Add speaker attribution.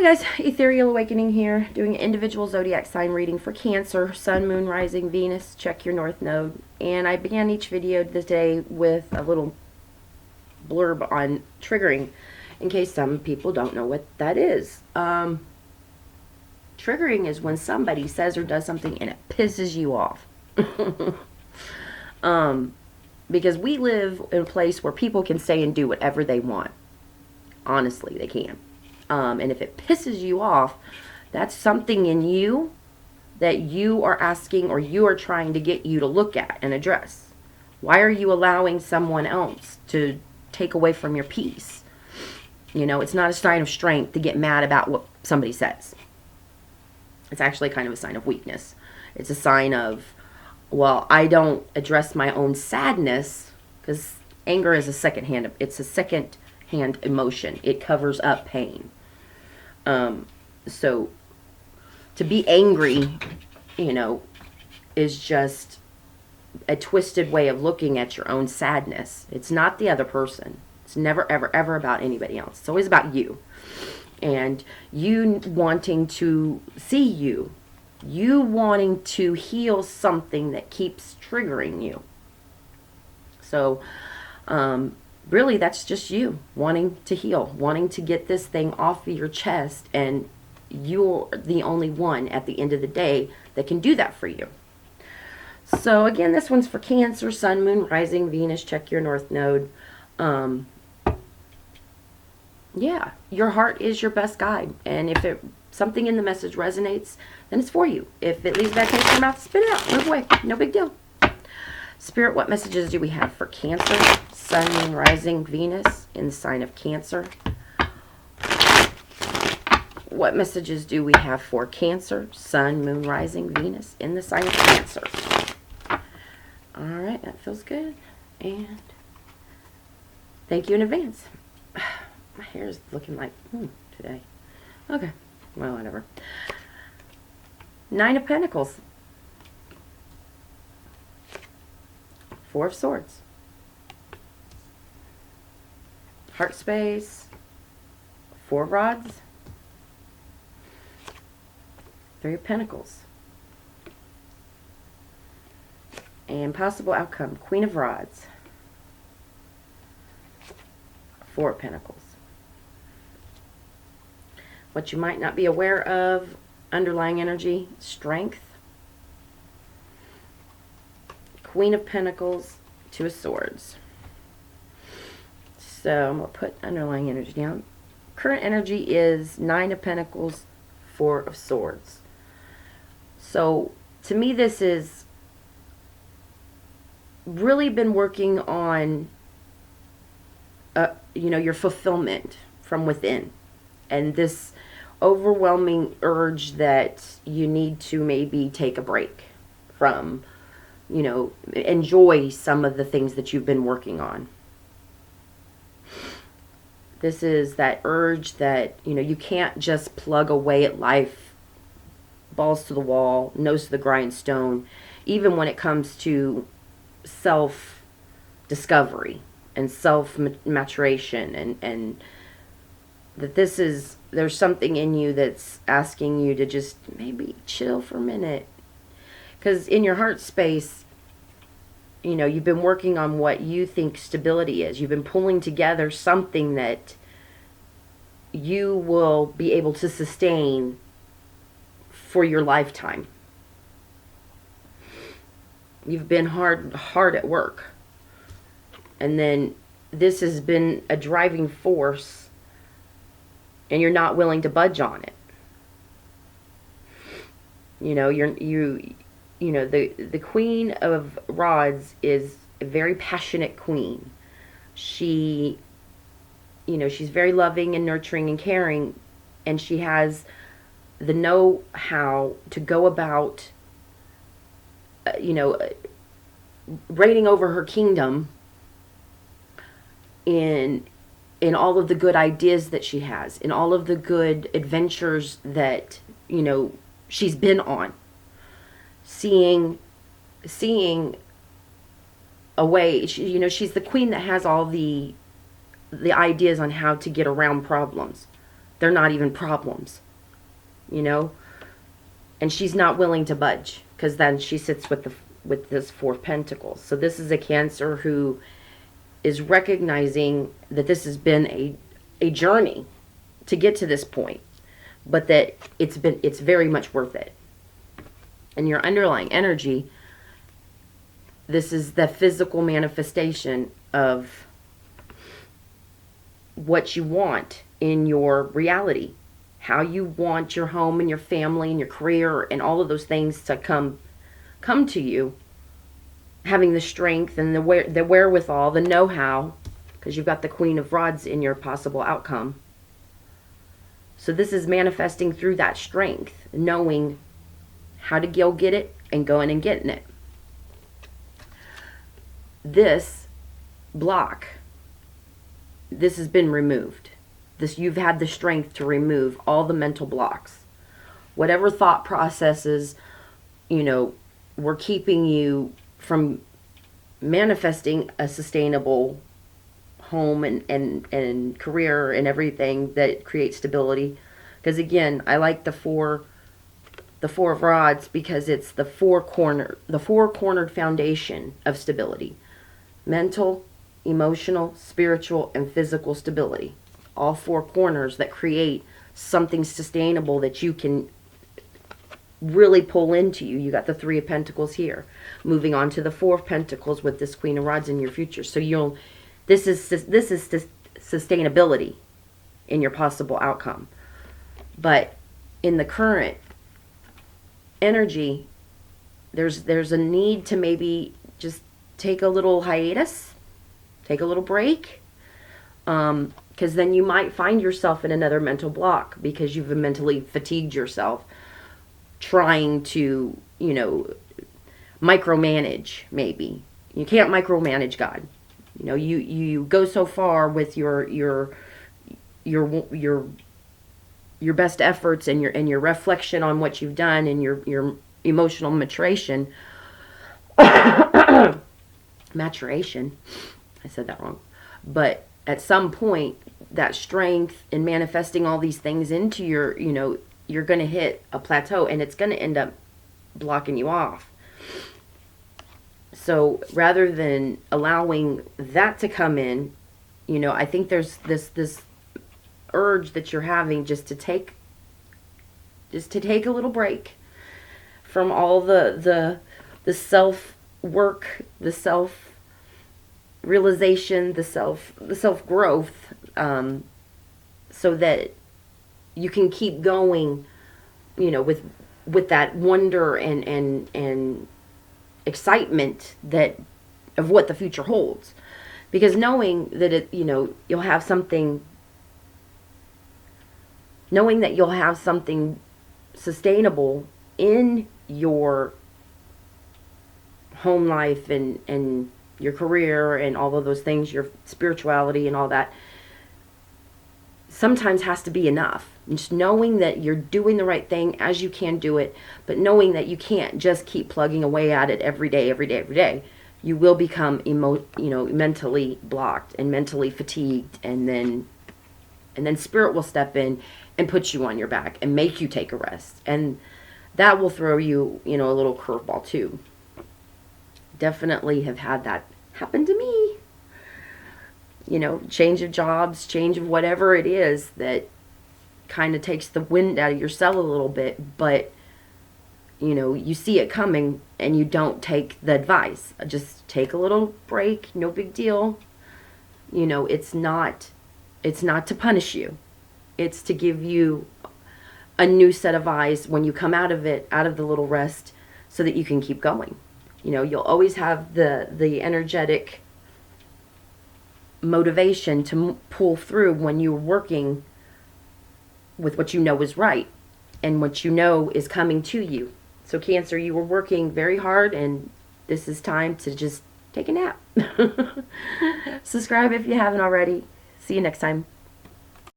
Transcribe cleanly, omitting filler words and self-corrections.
Speaker 1: guys, Ethereal Awakening here, doing an individual zodiac sign reading for Cancer, Sun, Moon, Rising, Venus, check your North Node. And I began each video today with a little blurb on triggering, in case some people don't know what that is. Triggering is when somebody says or does something and it pisses you off. Because we live in a place where people can say and do whatever they want. Honestly, they can. And if it pisses you off, that's something in you that you are asking or you are trying to get you to look at and address. Why are you allowing someone else to take away from your peace? You know, it's not a sign of strength to get mad about what somebody says. It's actually kind of a sign of weakness. It's a sign of, well, I don't address my own sadness, because anger is a second-hand emotion. It covers up pain. So to be angry, you know, is just a twisted way of looking at your own sadness. It's not the other person. It's never, ever, ever about anybody else. It's always about you. And you wanting to see you. You wanting to heal something that keeps triggering you. So, really, that's just you wanting to heal, wanting to get this thing off of your chest, and you're the only one at the end of the day that can do that for you. So again, this one's for Cancer, Sun, Moon, Rising, Venus, check your North Node. Yeah, your heart is your best guide, and if something in the message resonates, then it's for you. If it leaves back into your mouth, spit it out, move away, no big deal. Spirit, what messages do we have for Cancer, Sun, Moon, Rising, Venus in the sign of Cancer? What messages do we have for Cancer, Sun, Moon, Rising, Venus in the sign of Cancer? All right, that feels good. And thank you in advance. My hair is looking like today. Okay, well, whatever. Nine of Pentacles. Four of Swords. Heart space. Four of Rods. Three of Pentacles. And possible outcome. Queen of Rods. Four of Pentacles. What you might not be aware of, underlying energy, Strength. Queen of Pentacles, Two of Swords. So I'm going to put underlying energy down. Current energy is Nine of Pentacles, Four of Swords. So to me, this is really been working on, you know, your fulfillment from within. And this overwhelming urge that you need to maybe take a break from, you know, enjoy some of the things that you've been working on. This is that urge that, you know, you can't just plug away at life, balls to the wall, nose to the grindstone, even when it comes to self-discovery and self-maturation, and that there's something in you that's asking you to just maybe chill for a minute. Because in your heart space, you know, you've been working on what you think stability is. You've been pulling together something that you will be able to sustain for your lifetime. You've been hard at work. And then this has been a driving force, and you're not willing to budge on it. You know, you know, the Queen of Rods is a very passionate queen. She, you know, she's very loving and nurturing and caring, and she has the know-how to go about, you know, reigning over her kingdom in all of the good ideas that she has, in all of the good adventures that, you know, she's been on. Seeing a way, you know, she's the queen that has all the ideas on how to get around problems, they're not even problems, you know? And she's not willing to budge, because then she sits with this Four of Pentacles. So this is a Cancer who is recognizing that this has been a journey to get to this point, but that it's very much worth it. And your underlying energy, this is the physical manifestation of what you want in your reality, how you want your home and your family and your career and all of those things to come to you, having the strength and the wherewithal, the know-how, because you've got the Queen of Rods in your possible outcome. So this is manifesting through that strength, knowing how to go get it and going and getting it. This block, this has been removed. You've had the strength to remove all the mental blocks. Whatever thought processes, were keeping you from manifesting a sustainable home and career and everything that creates stability. Because again, I like the Four of Rods because it's the four-cornered foundation of stability. Mental, emotional, spiritual, and physical stability. All four corners that create something sustainable that you can really pull into you. You got the Three of Pentacles here. Moving on to the Four of Pentacles with this Queen of Rods in your future. So this is sustainability in your possible outcome. But in the current energy, there's a need to maybe just take a little hiatus, take a little break, because then you might find yourself in another mental block because you've mentally fatigued yourself trying to, micromanage. Maybe you can't micromanage God. You go so far with your best efforts and your reflection on what you've done and your emotional maturation. Maturation. I said that wrong. But at some point, that strength in manifesting all these things into you're going to hit a plateau and it's going to end up blocking you off. So rather than allowing that to come in, I think there's this urge that you're having just to take a little break from all the self work, the self realization, the self growth, so that you can keep going, with that wonder and excitement of what the future holds. Because knowing that you'll have something sustainable in your home life and your career and all of those things, your spirituality and all that, sometimes has to be enough. And just knowing that you're doing the right thing as you can do it, but knowing that you can't just keep plugging away at it every day. You will become mentally blocked and mentally fatigued, and then spirit will step in and put you on your back and make you take a rest. And that will throw you, a little curveball too. Definitely have had that happen to me. Change of jobs, change of whatever it is that kind of takes the wind out of your sail a little bit, but you see it coming and you don't take the advice. Just take a little break, no big deal. It's not to punish you. It's to give you a new set of eyes when you come out of the little rest, so that you can keep going. You'll always have the energetic motivation to pull through when you're working with what is right and what is coming to you. So Cancer, you were working very hard, and this is time to just take a nap. Subscribe if you haven't already. See you next time.